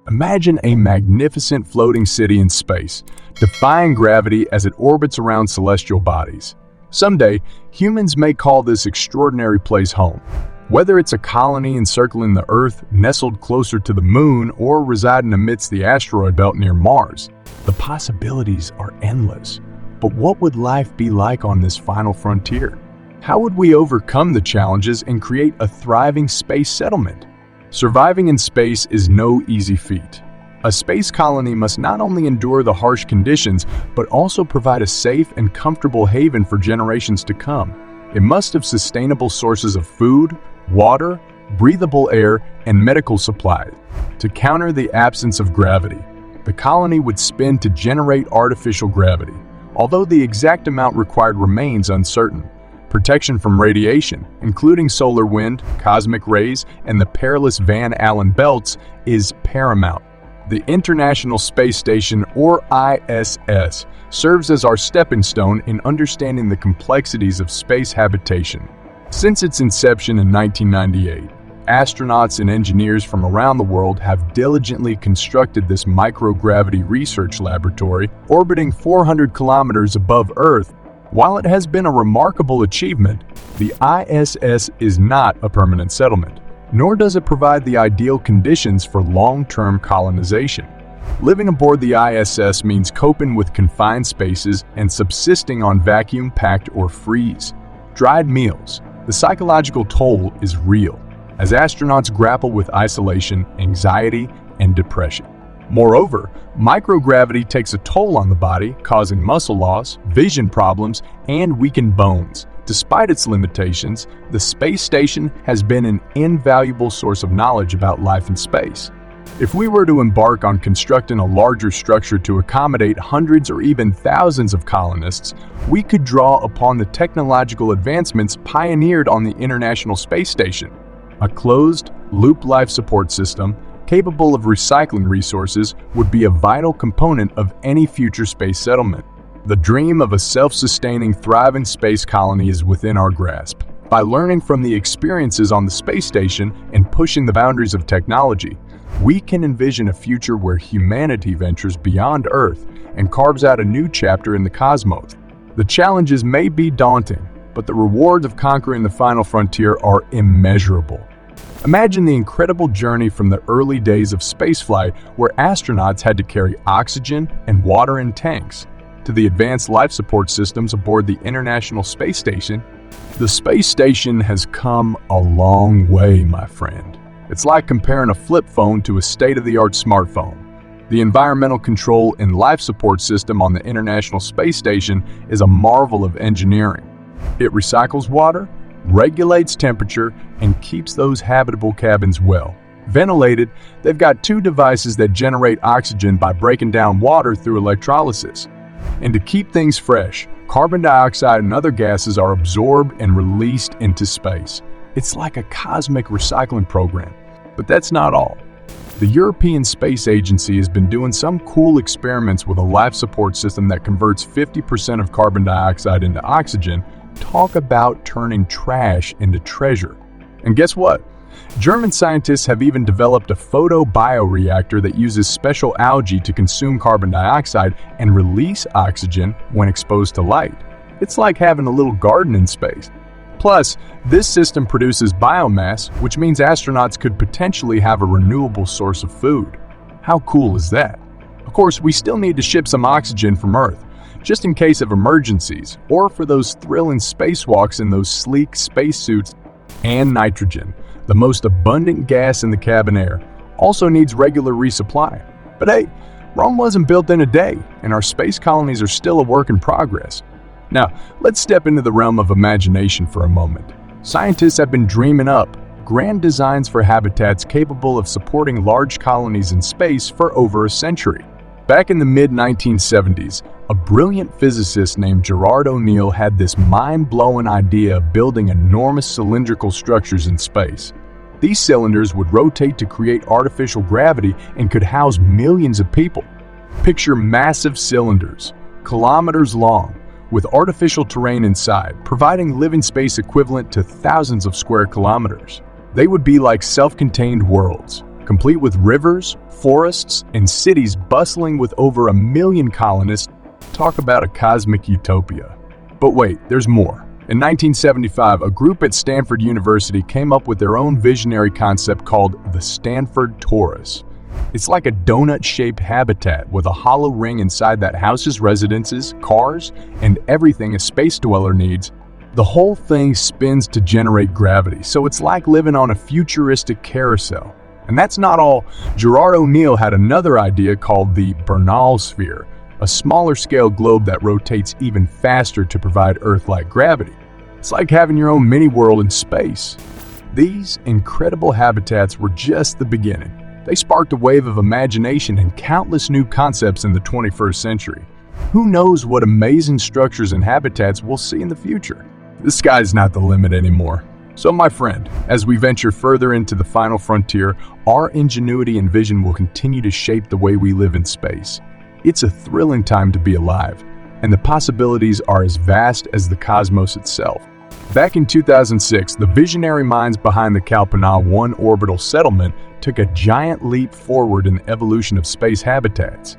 Imagine a magnificent floating city in space, defying gravity as it orbits around celestial bodies. Someday, humans may call this extraordinary place home. Whether it's a colony encircling the Earth, nestled closer to the Moon, or residing amidst the asteroid belt near Mars, the possibilities are endless. But what would life be like on this final frontier? How would we overcome the challenges and create a thriving space settlement? Surviving in space is no easy feat. A space colony must not only endure the harsh conditions, but also provide a safe and comfortable haven for generations to come. It must have sustainable sources of food, water, breathable air, and medical supplies. To counter the absence of gravity, the colony would spin to generate artificial gravity, although the exact amount required remains uncertain. Protection from radiation, including solar wind, cosmic rays, and the perilous Van Allen belts, is paramount. The International Space Station, or ISS, serves as our stepping stone in understanding the complexities of space habitation. Since its inception in 1998, astronauts and engineers from around the world have diligently constructed this microgravity research laboratory orbiting 400 kilometers above Earth. While it has been a remarkable achievement, the ISS is not a permanent settlement, nor does it provide the ideal conditions for long-term colonization. Living aboard the ISS means coping with confined spaces and subsisting on vacuum-packed or freeze-dried meals. The psychological toll is real, as astronauts grapple with isolation, anxiety, and depression. Moreover, microgravity takes a toll on the body, causing muscle loss, vision problems, and weakened bones. Despite its limitations, the space station has been an invaluable source of knowledge about life in space. If we were to embark on constructing a larger structure to accommodate hundreds or even thousands of colonists, we could draw upon the technological advancements pioneered on the International Space Station. A closed-loop life support system capable of recycling resources would be a vital component of any future space settlement. The dream of a self-sustaining, thriving space colony is within our grasp. By learning from the experiences on the space station and pushing the boundaries of technology, we can envision a future where humanity ventures beyond Earth and carves out a new chapter in the cosmos. The challenges may be daunting, but the rewards of conquering the final frontier are immeasurable. Imagine the incredible journey from the early days of spaceflight, where astronauts had to carry oxygen and water in tanks, to the advanced life support systems aboard the International Space Station. The space station has come a long way, my friend. It's like comparing a flip phone to a state-of-the-art smartphone. The environmental control and life support system on the International Space Station is a marvel of engineering. It recycles water, regulates temperature, and keeps those habitable cabins well ventilated. They've got two devices that generate oxygen by breaking down water through electrolysis. And to keep things fresh, carbon dioxide and other gases are absorbed and released into space. It's like a cosmic recycling program. But that's not all. The European Space Agency has been doing some cool experiments with a life support system that converts 50% of carbon dioxide into oxygen. Talk about turning trash into treasure. And guess what? German scientists have even developed a photobioreactor that uses special algae to consume carbon dioxide and release oxygen when exposed to light. It's like having a little garden in space. Plus, this system produces biomass, which means astronauts could potentially have a renewable source of food. How cool is that? Of course, we still need to ship some oxygen from Earth, just in case of emergencies, or for those thrilling spacewalks in those sleek spacesuits. And nitrogen, the most abundant gas in the cabin air, also needs regular resupply. But hey, Rome wasn't built in a day, and our space colonies are still a work in progress. Now, let's step into the realm of imagination for a moment. Scientists have been dreaming up grand designs for habitats capable of supporting large colonies in space for over a century. Back in the mid-1970s, a brilliant physicist named Gerard O'Neill had this mind-blowing idea of building enormous cylindrical structures in space. These cylinders would rotate to create artificial gravity and could house millions of people. Picture massive cylinders, kilometers long, with artificial terrain inside, providing living space equivalent to thousands of square kilometers. They would be like self-contained worlds, complete with rivers, forests, and cities bustling with over 1 million colonists. Talk about a cosmic utopia. But wait, there's more. In 1975, a group at Stanford University came up with their own visionary concept called the Stanford Torus. It's like a donut-shaped habitat with a hollow ring inside that houses residences, cars, and everything a space dweller needs. The whole thing spins to generate gravity, so it's like living on a futuristic carousel. And that's not all. Gerard O'Neill had another idea called the Bernal sphere, a smaller-scale globe that rotates even faster to provide Earth-like gravity. It's like having your own mini-world in space. These incredible habitats were just the beginning. They sparked a wave of imagination and countless new concepts in the 21st century. Who knows what amazing structures and habitats we'll see in the future? The sky's not the limit anymore. So my friend, as we venture further into the final frontier, our ingenuity and vision will continue to shape the way we live in space. It's a thrilling time to be alive, and the possibilities are as vast as the cosmos itself. Back in 2006, the visionary minds behind the Kalpana 1 orbital settlement took a giant leap forward in the evolution of space habitats.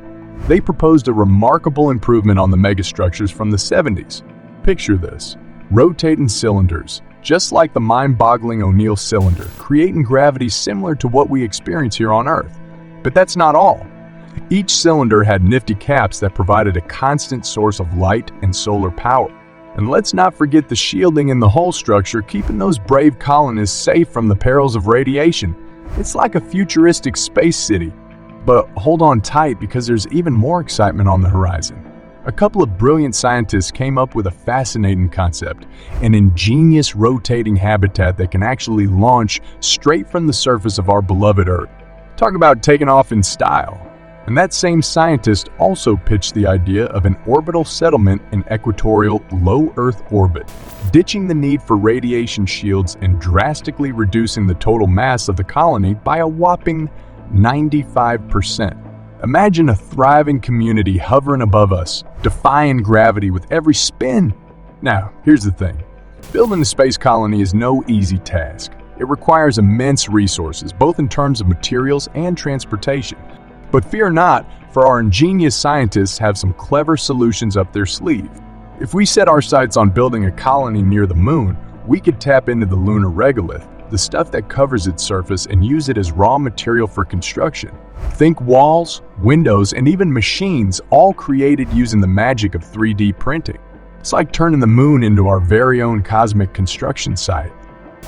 They proposed a remarkable improvement on the megastructures from the 70s. Picture this: rotating cylinders, just like the mind-boggling O'Neill cylinder, creating gravity similar to what we experience here on Earth. But that's not all. Each cylinder had nifty caps that provided a constant source of light and solar power. And let's not forget the shielding in the whole structure, keeping those brave colonists safe from the perils of radiation. It's like a futuristic space city. But hold on tight, because there's even more excitement on the horizon. A couple of brilliant scientists came up with a fascinating concept, an ingenious rotating habitat that can actually launch straight from the surface of our beloved Earth. Talk about taking off in style. And that same scientist also pitched the idea of an orbital settlement in equatorial low Earth orbit, ditching the need for radiation shields and drastically reducing the total mass of the colony by a whopping 95%. Imagine a thriving community hovering above us, defying gravity with every spin. Now, here's the thing. Building a space colony is no easy task. It requires immense resources, both in terms of materials and transportation. But fear not, for our ingenious scientists have some clever solutions up their sleeve. If we set our sights on building a colony near the moon, we could tap into the lunar regolith, the stuff that covers its surface, and use it as raw material for construction. Think walls, windows, and even machines, all created using the magic of 3D printing. It's like turning the moon into our very own cosmic construction site.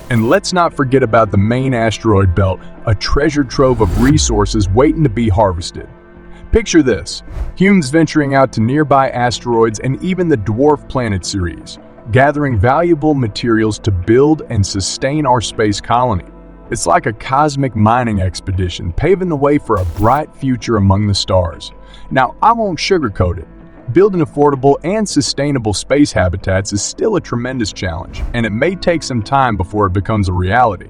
And let's not forget about the main asteroid belt, a treasure trove of resources waiting to be harvested. Picture this: humans venturing out to nearby asteroids and even the dwarf planet series, gathering valuable materials to build and sustain our space colony. It's like a cosmic mining expedition, paving the way for a bright future among the stars. Now, I won't sugarcoat it. Building affordable and sustainable space habitats is still a tremendous challenge, and it may take some time before it becomes a reality.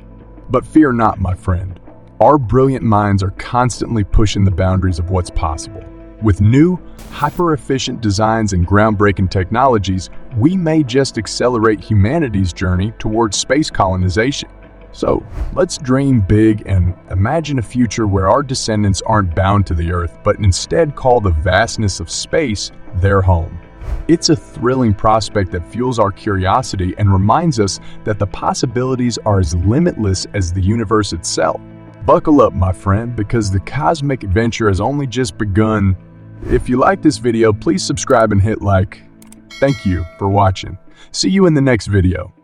But fear not, my friend. Our brilliant minds are constantly pushing the boundaries of what's possible. With new, hyper-efficient designs and groundbreaking technologies, we may just accelerate humanity's journey towards space colonization. So, let's dream big and imagine a future where our descendants aren't bound to the Earth, but instead call the vastness of space their home. It's a thrilling prospect that fuels our curiosity and reminds us that the possibilities are as limitless as the universe itself. Buckle up, my friend, because the cosmic adventure has only just begun. If you like this video, please subscribe and hit like. Thank you for watching. See you in the next video.